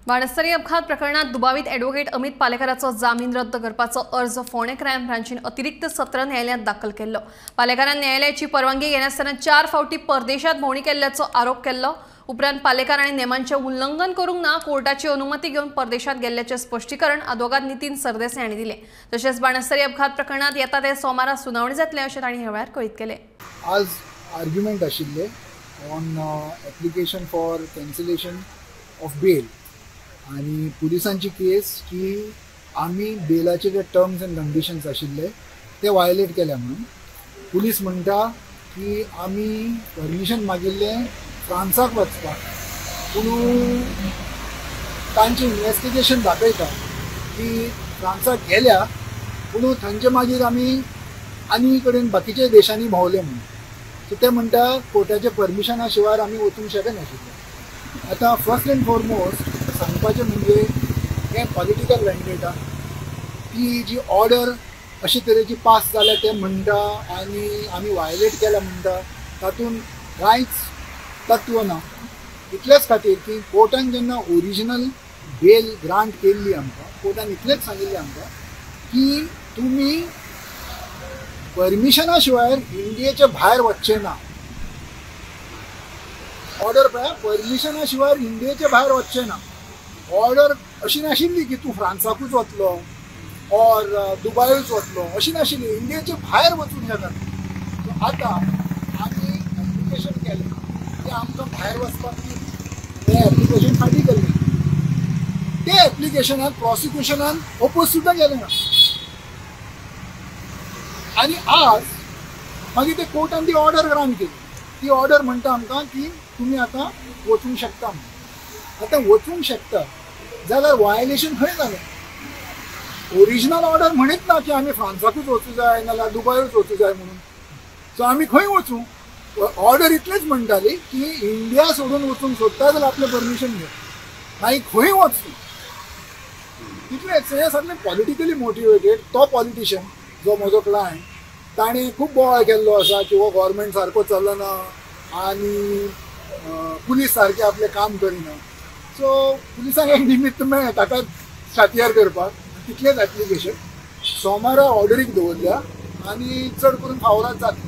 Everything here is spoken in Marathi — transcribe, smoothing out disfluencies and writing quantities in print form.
बाणस्तारी अपघात प्रकरणात दुबावित ॲडव्होकेट अमित पालेकराचो जामीन रद्द करपाचो अर्ज फोंडे क्रायम ब्रांचीन अतिरिक्त सत्र न्यायालयात दाखल केल्लो। पालेकारान न्यायालयाची परवानगी घेनासतना 4 फावटी परदेशात भोंवडी केल्ल्याचो आरोप केल्लो। उपरांत पालेकार आनी नेमांचें उल्लंघन करूंक ना कोर्टाची अनुमती घेवन परदेशात गेल्ल्याचें स्पश्टीकरण आदवोगाद नितीन सरदेसाय हांणी दिलें। तशेंच बाणस्तारी अपघात प्रकरणात येता ते सोमारा सुनावणी जातले अशें तांणी ह्या वेळार कळीत केलें। आज आर्ग्युमेंट आशिल्ले on application for cancellation of bail आणि पुलिसांची केस की आम्ही बेलाचे जे टर्म्स एंड कंडिशन्स आशिल्ले ते वायलेट केल्या म्हणून पुलीस म्हणटा की आम्ही परमिशन मागिल्ले फ्रांसाक वचपाक, पूण तांचे इन्वेस्टिगेशन दाखयता की फ्रांसाक गेल्या पूण थंयचे मागीर आमी आनी कडेन बाकीच्या देशांनी भोंवले म्हणून। सो ते म्हणटा कोर्टाच्या परमिशना शिवाय आमी वचूंक शकनाशिल्ले। आता फर्स्ट एंड फॉरमोस्ट सांगपाचें म्हणजे हे पॉलिटिकल वेंडेटा ती जी ऑर्डर अशे तरेची पास जाल्या ते म्हणटा आनी आमी वायलेट केल्या म्हणटा, तातूंत कांयच तत्व ना। इतलेच खातीर की कोर्टान जेन्ना ओरिजिनल बेल ग्रांट केल्ली आमकां, कोर्टान इतलेच सांगिल्लें आमकां की तुमी परमिशना शिवाय इंडियेच्या भायर वचचे ना। ऑर्डर पळय, परमिशना शिवाय इंडियेच्या भायर वचचे ना। ऑर्डर अशी नाशिल्ली की तूं फ्रांसाकूच वतलो ऑर दुबयूच वतलो, अशी नाशिल्ली, इंडियेच्या भायर वचूंक शकना। सो आतां आमी एप्लिकेशन केलें ते आमकां भायर वचपाक तें एप्लिकेशन फाटीं केल्लें। ते एप्लिकेशनाक प्रॉसिक्युशनान ओपोज सुद्दां केलें ना। आनी आज मागीर ते कोर्टान ती ऑर्डर ग्रांट केली। ती ऑर्डर म्हणटा आमकां की तुमी आतां वचूंक शकता म्हणून। आतां वचूंक शकता जाल्यार वायलेशन खंय जालें? ओरिजिनल ऑर्डर म्हणत ना की आमी फ्रांसाकूच वचूं जाय नाल्यार दुबयूच वचूं जाय म्हणून। सो आमी खंय वचूं? ऑर्डर इतलेच म्हणटाली की इंडिया सोडून वचूंक सोदता जाल्यार आपलें परमिशन घे, मागीर खंय वचूं इतलेंच। हें सगळें पॉलिटिकली मोटिवेटेड। तो पॉलिटिशियन जो म्हजो क्लायंट ताणें खूब बोवाळ केल्लो आसा की हो गव्हर्मेंट सारको चलना आनी पुलीस सारकें आपलें काम करिना। सो पुलिसांक एक निमित्त मेळ्ळें ताका सातयार करपाक, तितलेंच एप्लिकेशन सोमारा ऑर्डरीक दवरल्या आनी चड करून फावरात जाता।